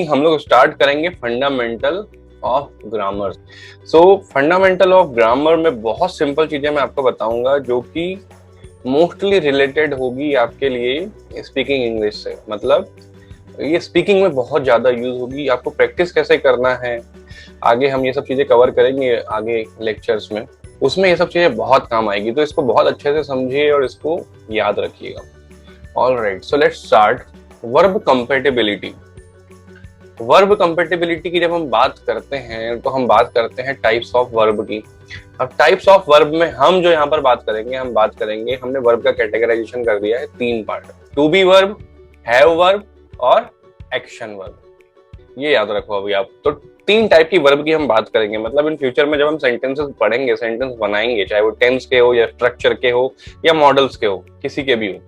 हम लोग स्टार्ट करेंगे fundamental of grammar. So fundamental of grammar में बहुत सिंपल चीजें मैं आपको बताऊंगा जो कि मोस्टली रिलेटेड होगी आपके लिए स्पीकिंग इंग्लिश से। मतलब ये स्पीकिंग में बहुत ज्यादा यूज होगी। आपको प्रैक्टिस कैसे करना है आगे हम ये सब चीजें कवर करेंगे आगे लेक्चर्स में, उसमें ये सब चीजें बहुत काम आएगी। तो इसको बहुत अच्छे से समझिए और इसको याद रखिएगा। All right, so let's start. Verb compatibility. Verb compatibility की जब हम बात करते हैं तो हम बात करते हैं टाइप्स ऑफ वर्ब की। अब टाइप्स ऑफ वर्ब में हम जो यहाँ पर बात करेंगे, हमने वर्ब का कैटेगराइजेशन कर दिया है तीन part: to be verb, have verb और एक्शन वर्ब। ये याद रखो अभी आप। तो तीन टाइप की वर्ब की हम बात करेंगे। मतलब इन फ्यूचर में जब हम सेंटेंसेस पढ़ेंगे, सेंटेंस बनाएंगे, चाहे वो टेंस के हो या स्ट्रक्चर के हो या मॉडल्स के हो, किसी के भी हो,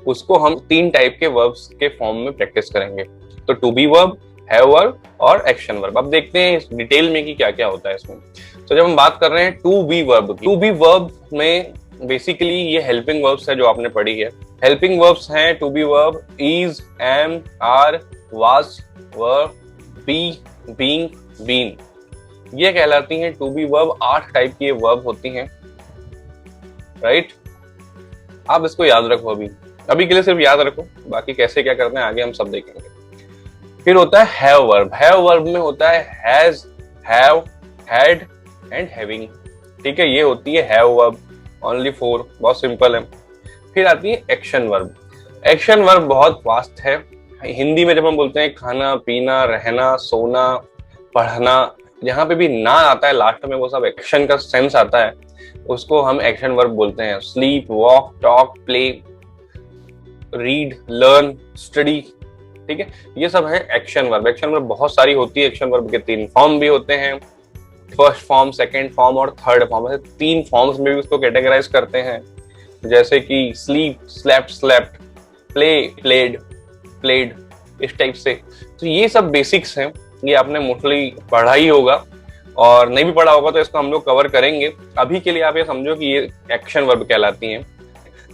उसको हम तीन टाइप के वर्ब्स के फॉर्म में प्रैक्टिस करेंगे। तो to be verb, have verb और एक्शन वर्ब। अब देखते हैं इस डिटेल में कि क्या क्या होता है इसमें। तो जब हम बात कर रहे हैं टू बी वर्ब की, टू बी वर्ब में बेसिकली ये हेल्पिंग वर्ब्स है जो आपने पढ़ी है। हेल्पिंग वर्ब्स हैं to be verb: is, am, are, was, were, be, being, been. ये कहलाती हैं टू बी वर्ब। 8 टाइप की ये वर्ब होती हैं, राइट। आप इसको याद रखो अभी के लिए सिर्फ याद रखो, बाकी कैसे क्या करना है आगे हम सब देखेंगे। फिर होता है हैव वर्ब। हैव वर्ब में होता है has, have, had and having. ठीक है, ये होती है हैव वर्ब। ओनली 4, बहुत सिंपल है। फिर आती है एक्शन वर्ब। एक्शन वर्ब बहुत वास्ट है। हिंदी में जब हम बोलते हैं खाना, पीना, रहना, सोना, पढ़ना, जहां पे भी ना आता है लास्ट में, वो सब एक्शन का सेंस आता है, उसको हम एक्शन वर्ब बोलते हैं। Sleep, walk, talk, play, read, learn, study. ठीक है, ये सब है एक्शन वर्ब। एक्शन वर्ब बहुत सारी होती है। एक्शन वर्ब के 3 फॉर्म भी होते हैं: फर्स्ट फॉर्म, सेकंड फॉर्म और थर्ड फॉर्म। ऐसे 3 फॉर्म्स में भी उसको कैटेगराइज करते हैं, जैसे कि sleep, slept, slept, play, played, played, इस टाइप से। तो ये सब बेसिक्स हैं, ये आपने मोस्टली पढ़ा ही होगा, और नहीं भी पढ़ा होगा तो इसको हम लोग कवर करेंगे। अभी के लिए आप ये समझो कि ये एक्शन वर्ब कहलाती हैं।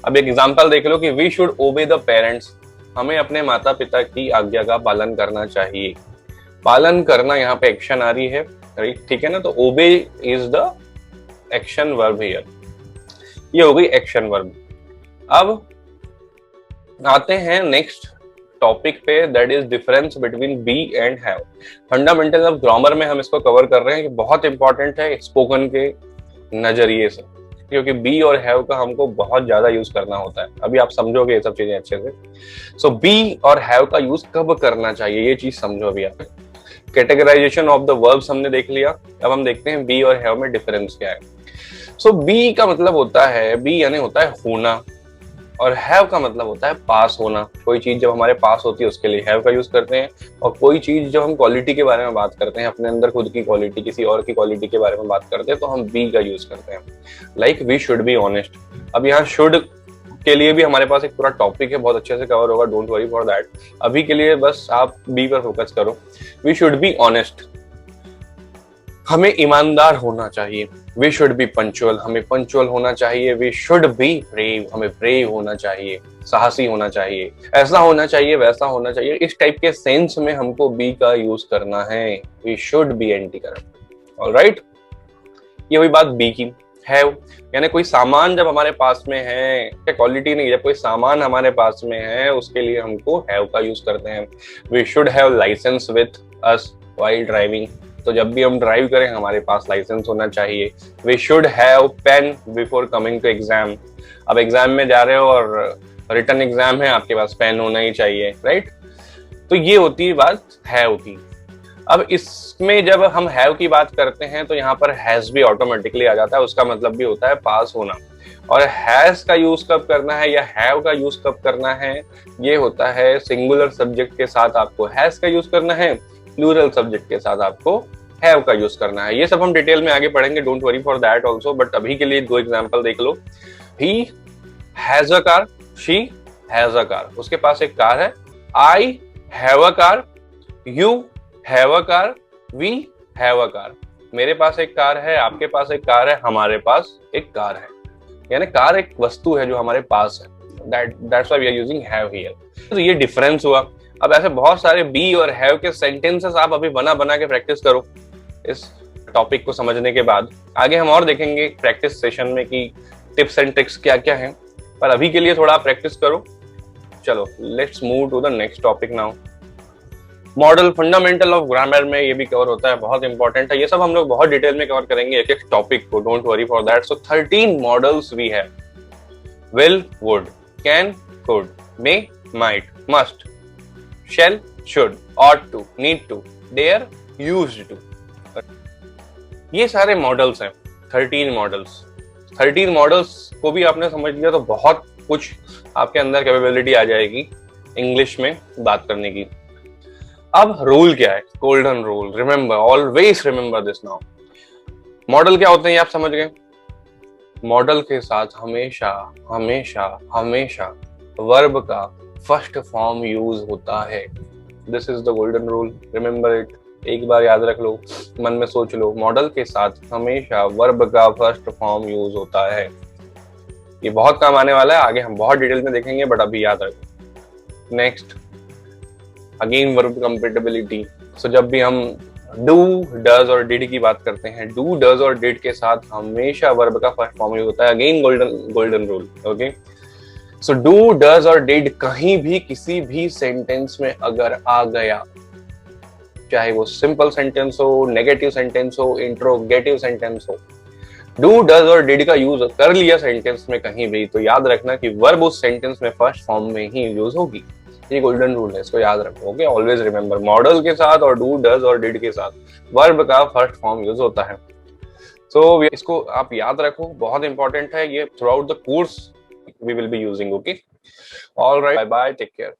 अब एक एग्जांपल देख लो कि we should obey the parents. हमें अपने माता पिता की आज्ञा का पालन करना चाहिए। पालन करना यहाँ पे एक्शन आ रही है, राइट। ठीक है ना, तो obey is the action verb here. ये हो गई एक्शन वर्ब। अब आते हैं नेक्स्ट टॉपिक पे, that is difference between be and have. Fundamental of grammar में हम इसको कवर कर रहे हैं, कि बहुत इंपॉर्टेंट है स्पोकन के नजरिए से, क्योंकि बी और हैव का हमको बहुत ज्यादा यूज करना होता है। अभी आप समझोगे ये सब चीजें अच्छे से। सो बी और हैव का यूज कब करना चाहिए, ये चीज समझो अभी आप। कैटेगराइजेशन ऑफ द वर्ब्स हमने देख लिया। अब हम देखते हैं बी और हैव में डिफरेंस क्या है। सो बी का मतलब होता है, बी यानी होता है होना, और हैव का मतलब होता है पास होना। कोई चीज जब हमारे पास होती है उसके लिए हैव का यूज करते हैं, और कोई चीज जब हम क्वालिटी के बारे में बात करते हैं, अपने अंदर खुद की क्वालिटी, किसी और की क्वालिटी के बारे में बात करते हैं, तो हम बी का यूज करते हैं। Like we should be honest. अब यहाँ शुड के लिए भी हमारे पास एक पूरा टॉपिक है, बहुत अच्छे से कवर होगा, डोंट वरी फॉर दैट। अभी के लिए बस आप बी पर फोकस करो। वी शुड बी ऑनेस्ट, हमें ईमानदार होना चाहिए। वी शुड बी पंचुअल, हमें पंचुअल होना चाहिए। वी शुड बी ब्रेव, हमें ब्रेव होना चाहिए, साहसी होना चाहिए, ऐसा होना चाहिए, वैसा होना चाहिए। इस टाइप के सेंस में हमको बी का यूज करना है। We should be anti corrupt. Alright, ये हुई बात बी की। हैव यानी कोई सामान जब हमारे पास में है, क्वालिटी नहीं, जब कोई सामान हमारे पास में है उसके लिए हमको हैव का यूज करते हैं। We should have licence with us while driving. तो जब भी हम ड्राइव करें हमारे पास लाइसेंस होना चाहिए। We should have pen before coming to exam. अब एग्जाम में जा रहे हो और रिटन एग्जाम है, आपके पास पेन होना ही चाहिए, राइट। तो ये होती है बात हैव की। अब इसमें जब हम हैव की बात करते हैं तो यहाँ पर हैज भी ऑटोमेटिकली आ जाता है। उसका मतलब भी होता है पास होना। और हैज का यूज कब करना है या हैव का यूज कब करना है, ये होता है सिंगुलर सब्जेक्ट के साथ आपको हैज का यूज करना है, प्लूरल सब्जेक्ट के साथ आपको हैव का यूज करना है। ये सब हम डिटेल में आगे पढ़ेंगे, don't worry for that also. But अभी के लिए 2 एग्जांपल देख लो। He has a car, she has a car, उसके पास एक कार है। I have a car, you have a car, we have a car. मेरे पास एक कार है, आपके पास एक कार है, हमारे पास एक कार है। यानी कार एक वस्तु है जो हमारे पास है। That's why we are using have here। तो ये डिफरेंस हुआ। अब ऐसे बहुत सारे बी और हैव के सेंटेंसेस आप अभी बना बना के प्रैक्टिस करो इस टॉपिक को समझने के बाद। आगे हम और देखेंगे प्रैक्टिस सेशन में कि टिप्स एंड ट्रिक्स क्या क्या हैं, पर अभी के लिए थोड़ा प्रैक्टिस करो। चलो let's move to the next topic now. Modal fundamental of grammar में ये भी कवर होता है, बहुत इंपॉर्टेंट है। ये सब हम लोग बहुत डिटेल में कवर करेंगे एक एक टॉपिक को, don't worry for that. So 13 modals we have. Will, would, can, could, may, might, must, shall, should, ought to, need to, dare, used to। ये सारे मॉडल्स हैं, 13 मॉडल्स। 13 मॉडल्स को भी आपने समझ लिया तो बहुत कुछ आपके अंदर कैपेबिलिटी आ जाएगी इंग्लिश में बात करने की। अब रूल क्या है? Golden rule, remember, always remember this now. Model क्या होते हैं ये आप समझ गए। मॉडल के साथ हमेशा हमेशा हमेशा वर्ब का फर्स्ट फॉर्म यूज होता है। This is the golden rule, remember it. एक बार याद रख लो, मन में सोच लो, मॉडल के साथ हमेशा वर्ब का फर्स्ट फॉर्म यूज होता है। ये बहुत काम आने वाला है, आगे हम बहुत डिटेल में देखेंगे, बट अभी याद रखो। Next, again verb compatibility. So जब भी हम डू, डज और डिड की बात करते हैं, डू, डज और डिड के साथ हमेशा वर्ब का फर्स्ट फॉर्म यूज होता है। Again golden rule, okay. So do, does और डिड कहीं भी किसी भी सेंटेंस में अगर आ गया, चाहे वो सिंपल सेंटेंस हो, नेगेटिव सेंटेंस हो, इंट्रोगेटिव सेंटेंस हो, डू, डज और डिड का यूज कर लिया सेंटेंस में कहीं भी, तो याद रखना कि वर्ब उस सेंटेंस में फर्स्ट फॉर्म में ही यूज होगी। ये गोल्डन रूल है, इसको याद रखो। ओके, ऑलवेज रिमेंबर, मॉडल के साथ और डू, डज और डिड के साथ वर्ब का फर्स्ट फॉर्म यूज होता है। सो इसको आप याद रखो, बहुत इंपॉर्टेंट है ये। Through out the course we will be using, okay? All right, bye bye, take care।